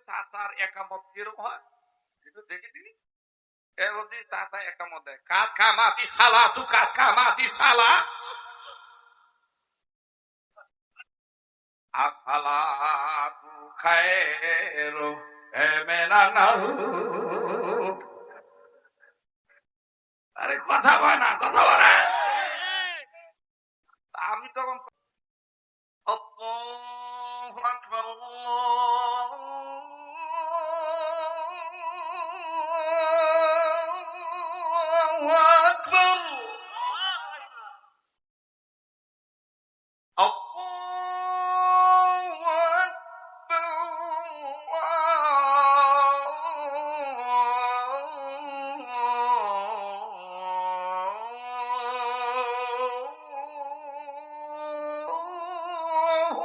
চাচার একামত কিরকম হয় একটু দেখি তিনি এর মধ্যে চাচা একামত দেয় কাত কামাতি সালা তু কাত কামাতি সালা আসসালা তু খায়রু এমেনানাহু আরে কথা বলে না কথা বলে আমি তখন আল্লাহু আকবার আল্লাহু আকবার আল্লাহু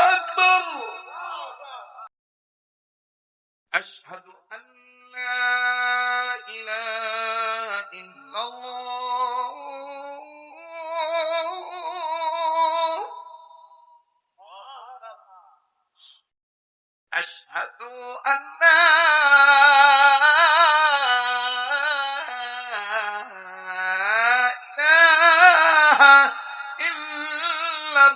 আকবার আশহাদু আল্লা ইলাহা ইল্লাল্লাহ আশহাদু আল্লা ইলাহা ইল্লাল্লাহ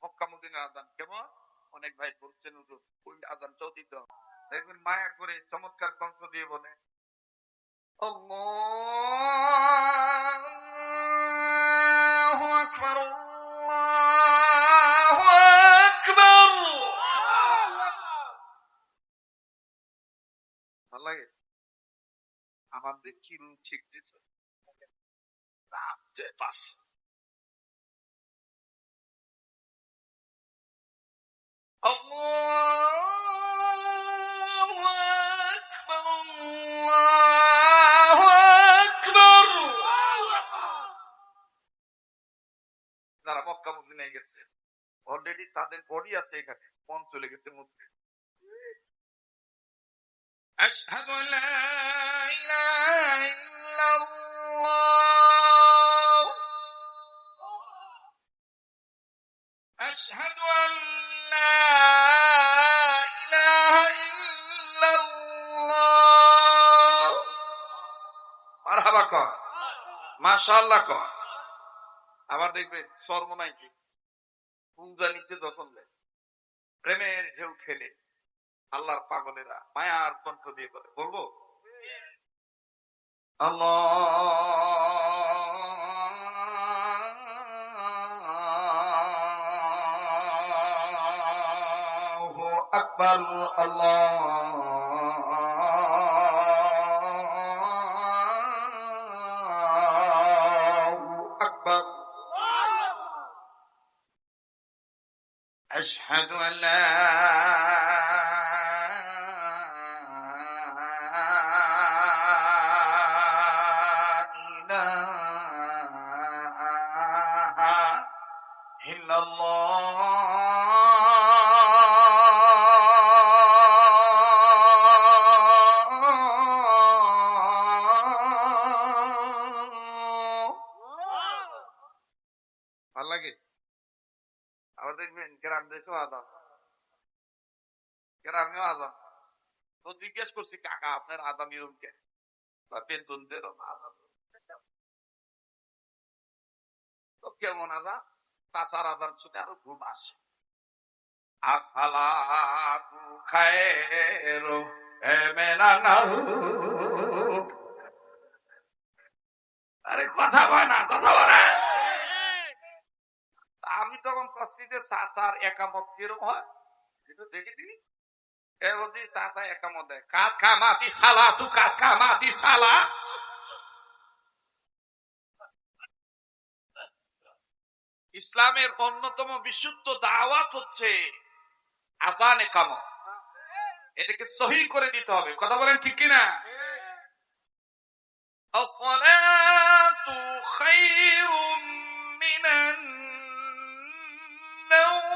মক্কা মদিনার আযান কেমন অনেক ভাই বলছেন হুজুর ওই আযানটাও দিতে হবে দেখবেন মায়া করে চমৎকার কণ্ঠ দিয়ে বলে আল্লাহু আকবার আল্লাহু আকবার ভালো লাগে আমার দেখি ঠিক দিচ্ছে পাস আল্লাহু আকবার আল্লাহু আকবার যারা মক্কা মদিনায় গেছে অলরেডি তাদের বডি আছে এখানে মন চলে গেছে মধ্যে আশহাদু আল্লা ইলাহা ইল্লাল্লাহ আশহাদু আল্লা ইলাহা ইল্লাল্লাহ মারহাবা কর মাশাআল্লাহ কর আবার দেখবে সর্বনাই কি পূজা নিতে যখন প্রেমের ঢেউ খেলে আল্লাহর পাগলেরা মায়ার কণ্ঠ দিয়ে করে বলবো আল্লাহু আকবার আল্লাহু আকবার আশহাদু আল্লা ভাল লাগে আবার দেখবেন গ্রাম দেশেও আদান গ্রামেও আদান তো জিজ্ঞেস করছি কাকা আপনার আদান নিয়ম কে বা বেতনদের আদান তো কেমন আদা তাছাড়া আদান শুনে আরো ঘুম আসে আসসালাতু খায়রু মিনান্নাহু আরে কথা বলে না কথা বলে আমি তখন কচ্ছিতে চাচার একামত কিরকম হয় একটু দেখি তিনি এর মধ্যে চাচা একামত দেয় কাত কামাতি সালা তু কাত কামাতি সালা ইসলামের অন্যতম বিশুদ্ধ দাওয়াত হচ্ছে আযান ইকামত এটাকে সহি করে দিতে হবে কথা বলেন ঠিক কিনা আসসালাতু খায়রুম মিনান নাওম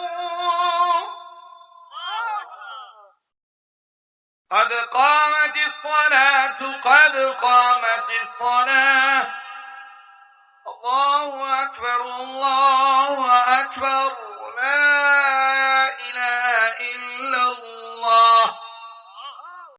قد قامت الصلاة قد قامت الصلاة আকবার, আল্লাহু আকবার।